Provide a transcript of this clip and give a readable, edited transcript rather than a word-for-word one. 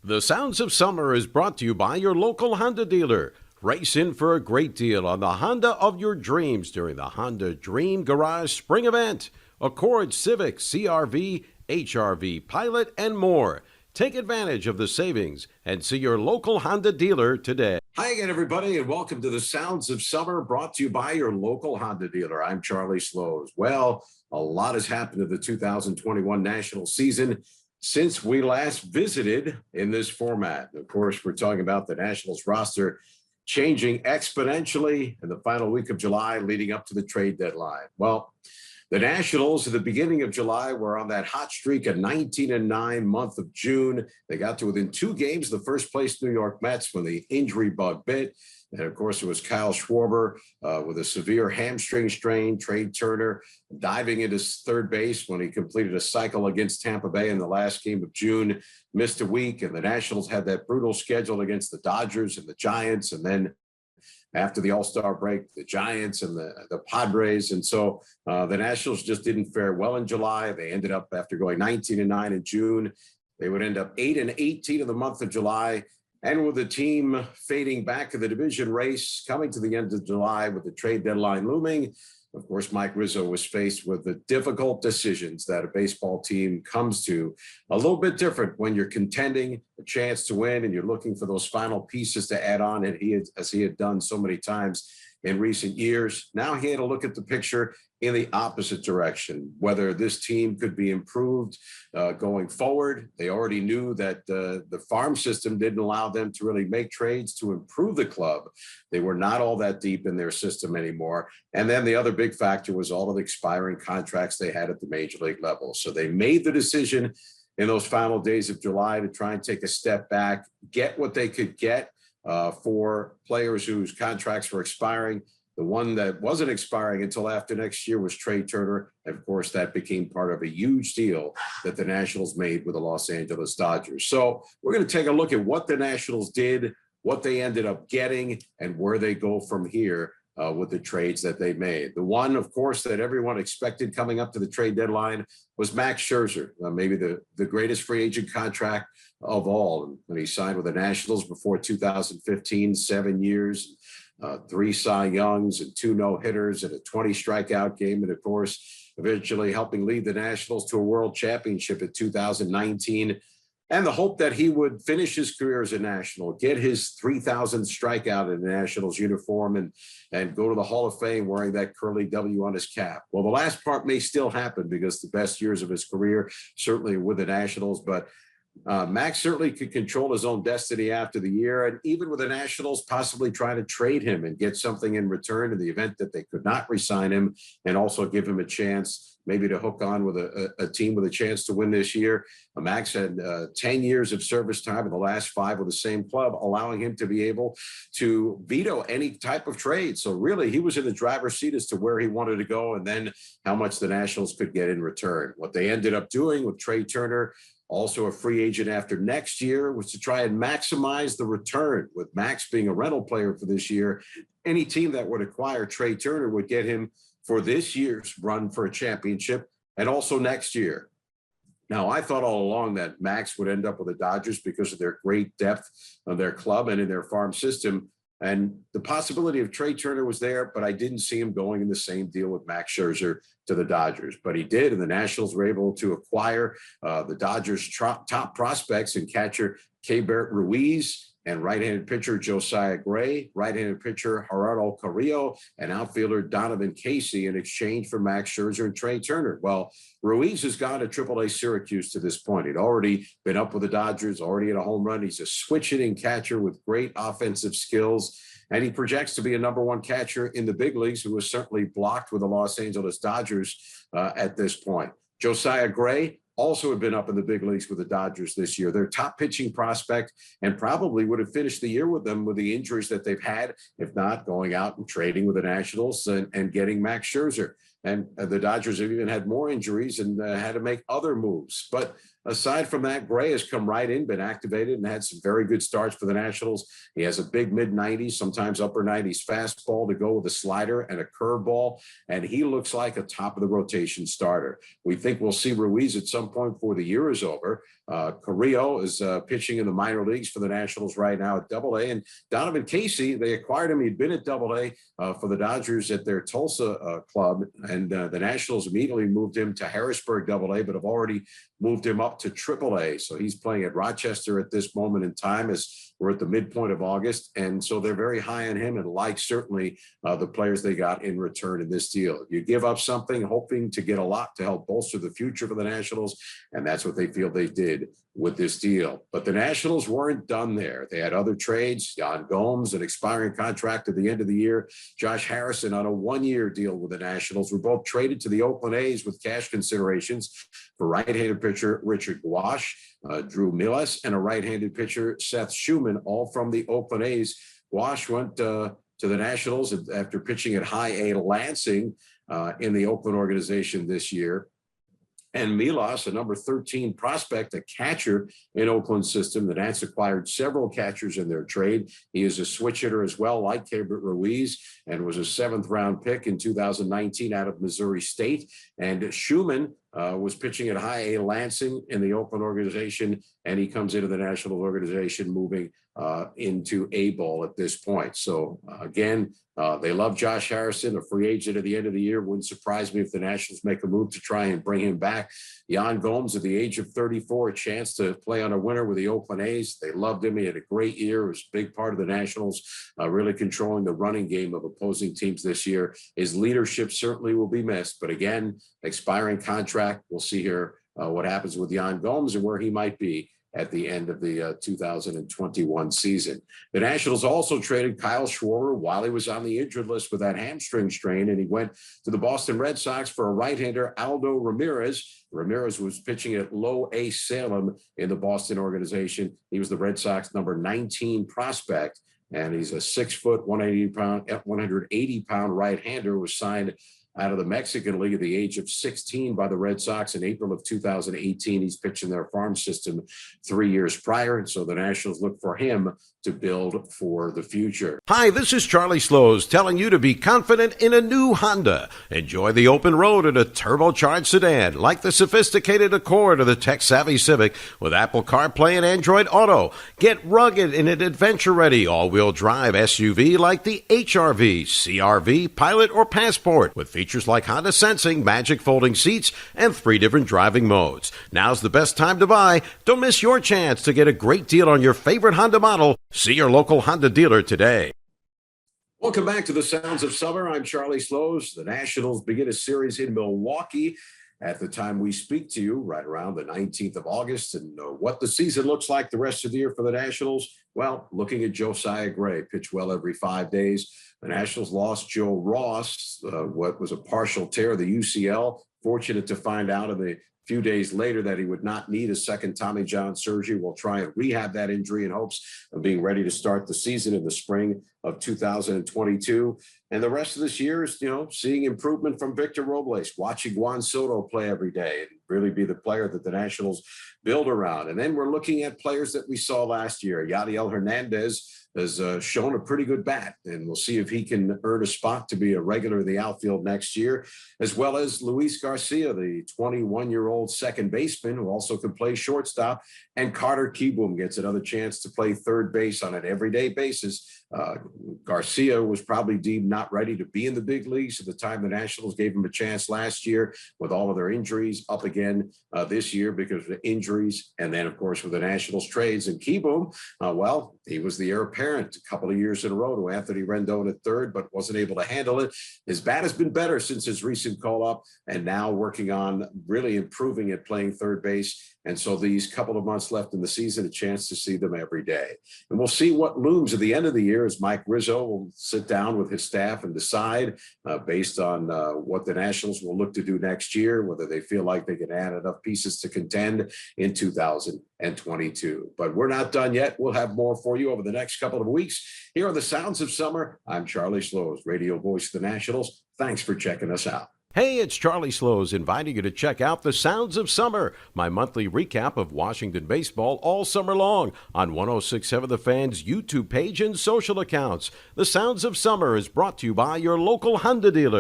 The Sounds of Summer is brought to you by your local Honda dealer. Race in for a great deal on the Honda of your dreams during the Honda Dream Garage Spring Event. Accord, Civic, CRV, HRV, Pilot, and more. Take advantage of the savings and see your local Honda dealer today. Hi again, everybody, and welcome to the Sounds of Summer, brought to you by your local Honda dealer. I'm Charlie Slows. Well, a lot has happened to the 2021 national season since we last visited in this format. Of course, we're talking about the Nationals roster changing exponentially in the final week of July leading up to the trade deadline. Well, the Nationals at the beginning of July were on that hot streak, a 19-9 month of June. They got to within 2 games of the first place New York Mets when the injury bug bit. And of course, it was Kyle Schwarber with a severe hamstring strain, Trea Turner diving into third base when he completed a cycle against Tampa Bay in the last game of June, missed a week. And the Nationals had that brutal schedule against the Dodgers and the Giants. And then after the All-Star break, the Giants and the Padres. And so the Nationals just didn't fare well in July. They ended up, after going 19-9 in June, they would end up 8-18 in the month of July. And with the team fading back in the division race, coming to the end of July with the trade deadline looming, of course, Mike Rizzo was faced with the difficult decisions that a baseball team comes to. A little bit different when you're contending a chance to win and you're looking for those final pieces to add on, and as he had done so many times in recent years. Now he had to look at the picture in the opposite direction, whether this team could be improved going forward. They already knew that the farm system didn't allow them to really make trades to improve the club. They were not all that deep in their system anymore. And then the other big factor was all of the expiring contracts they had at the major league level. So they made the decision in those final days of July to try and take a step back, get what they could get for players whose contracts were expiring. The one that wasn't expiring until after next year was Trea Turner. And of course, that became part of a huge deal that the Nationals made with the Los Angeles Dodgers. So we're going to take a look at what the Nationals did, what they ended up getting, and where they go from here with the trades that they made. The one, of course, that everyone expected coming up to the trade deadline was Max Scherzer, maybe the greatest free agent contract of all. When he signed with the Nationals before 2015, 7 years, 3 Cy Youngs and 2 no-hitters and a 20 strikeout game. And of course, eventually helping lead the Nationals to a world championship in 2019. And the hope that he would finish his career as a National, get his 3,000th strikeout in the Nationals uniform and go to the Hall of Fame wearing that curly W on his cap. Well, the last part may still happen because the best years of his career, certainly with the Nationals, but Max certainly could control his own destiny after the year, and even with the Nationals possibly trying to trade him and get something in return in the event that they could not re-sign him, and also give him a chance maybe to hook on with a team with a chance to win this year. Max had 10 years of service time in the last 5 with the same club, allowing him to be able to veto any type of trade. So really, he was in the driver's seat as to where he wanted to go and then how much the Nationals could get in return. What they ended up doing with Trea Turner, also a free agent after next year, was to try and maximize the return. With Max being a rental player for this year, any team that would acquire Trea Turner would get him for this year's run for a championship and also next year. Now, I thought all along that Max would end up with the Dodgers because of their great depth of their club and in their farm system. And the possibility of Trea Turner was there, but I didn't see him going in the same deal with Max Scherzer to the Dodgers. But he did, and the Nationals were able to acquire the Dodgers' top prospects and catcher Keibert Ruiz and right-handed pitcher Josiah Gray, right-handed pitcher Gerardo Carrillo, and outfielder Donovan Casey in exchange for Max Scherzer and Trea Turner. Well, Ruiz has gone to AAA Syracuse to this point. He'd already been up with the Dodgers, already at a home run. He's a switch-hitting catcher with great offensive skills, and he projects to be a #1 catcher in the big leagues, who was certainly blocked with the Los Angeles Dodgers at this point. Josiah Gray also had been up in the big leagues with the Dodgers this year. Their top pitching prospect, and probably would have finished the year with them with the injuries that they've had, if not going out and trading with the Nationals and getting Max Scherzer. And the Dodgers have even had more injuries and had to make other moves. But aside from that, Gray has come right in, been activated, and had some very good starts for the Nationals. He has a big mid-90s, sometimes upper 90s fastball to go with a slider and a curveball, and he looks like a top-of-the-rotation starter. We think we'll see Ruiz at some point before the year is over. Carrillo is pitching in the minor leagues for the Nationals right now at Double-A, and Donovan Casey, they acquired him. He'd been at Double-A for the Dodgers at their Tulsa club, and the Nationals immediately moved him to Harrisburg Double-A, but have already moved him up to Triple-A. So he's playing at Rochester at this moment in time as we're at the midpoint of August. And so they're very high on him and like certainly the players they got in return in this deal. You give up something hoping to get a lot to help bolster the future for the Nationals. And that's what they feel they did with this deal. But the Nationals weren't done there. They had other trades. Yan Gomes, an expiring contract at the end of the year. Josh Harrison on a one-year deal with the Nationals were both traded to the Oakland A's with cash considerations for right-handed pitcher Richard Gwash, Drew Millas, and a right-handed pitcher Seth Schumann, all from the Oakland A's. Gwash went to the Nationals after pitching at High A Lansing in the Oakland organization this year. And Milas, a number 13 prospect, a catcher in Oakland's system. The Nats acquired several catchers in their trade. He is a switch hitter as well, like Keibert Ruiz, and was a 7th-round pick in 2019 out of Missouri State. And Schumann was pitching at High A Lansing in the Oakland organization, and he comes into the National organization moving into A-ball at this point. So, again, they love Josh Harrison, a free agent at the end of the year. Wouldn't surprise me if the Nationals make a move to try and bring him back. Yan Gomes, at the age of 34, a chance to play on a winner with the Oakland A's. They loved him. He had a great year. It was a big part of the Nationals, really controlling the running game of opposing teams this year. His leadership certainly will be missed. But again, expiring contract. We'll see here what happens with Yan Gomes and where he might be at the end of the 2021 season. The Nationals also traded Kyle Schwarber while he was on the injured list with that hamstring strain, and he went to the Boston Red Sox for a right-hander, Aldo Ramirez. Ramirez was pitching at Low A Salem in the Boston organization. He was the Red Sox number 19 prospect, and he's a 6-foot, 180-pound right-hander, was signed out of the Mexican League at the age of 16 by the Red Sox in April of 2018. He's pitched in their farm system 3 years prior, and so the Nationals look for him to build for the future. Hi, this is Charlie Slows telling you to be confident in a new Honda. Enjoy the open road in a turbocharged sedan like the sophisticated Accord or the tech-savvy Civic with Apple CarPlay and Android Auto. Get rugged in an adventure-ready all-wheel drive SUV like the HR-V, CR-V, Pilot, or Passport with features like Honda Sensing, Magic Folding Seats, and 3 different driving modes. Now's the best time to buy. Don't miss your chance to get a great deal on your favorite Honda model. See your local Honda dealer today. Welcome back to the Sounds of Summer. I'm Charlie Slows. The Nationals begin a series in Milwaukee at the time we speak to you, right around the 19th of August. And what the season looks like the rest of the year for the Nationals, well, looking at Josiah Gray, pitch well every 5 days. The Nationals lost Joe Ross, what was a partial tear of the UCL. Fortunate to find out in the few days later that he would not need a second Tommy John surgery. We'll try and rehab that injury in hopes of being ready to start the season in the spring of 2022. And the rest of this year is, seeing improvement from Victor Robles, watching Juan Soto play every day and really be the player that the Nationals build around. And then we're looking at players that we saw last year. Yadiel Hernandez has shown a pretty good bat, and we'll see if he can earn a spot to be a regular in the outfield next year, as well as Luis Garcia, the 21-year-old second baseman who also can play shortstop, and Carter Kieboom gets another chance to play third base on an everyday basis. Garcia was probably deemed not ready to be in the big leagues at the time the Nationals gave him a chance last year with all of their injuries, up again this year because of the injuries. And then, of course, with the Nationals trades and Kieboom, well, he was the heir apparent a couple of years in a row to Anthony Rendon at third, but wasn't able to handle it. His bat has been better since his recent call-up, and now working on really improving at playing third base. And so these couple of months left in the season, a chance to see them every day. And we'll see what looms at the end of the year as Mike Rizzo will sit down with his staff and decide based on what the Nationals will look to do next year, whether they feel like they can add enough pieces to contend in 2022. But we're not done yet. We'll have more for you over the next couple of weeks. Here are the Sounds of Summer. I'm Charlie Slows, radio voice of the Nationals. Thanks for checking us out. Hey, it's Charlie Slows inviting you to check out The Sounds of Summer, my monthly recap of Washington baseball all summer long on 106.7 The Fan's YouTube page and social accounts. The Sounds of Summer is brought to you by your local Honda dealer.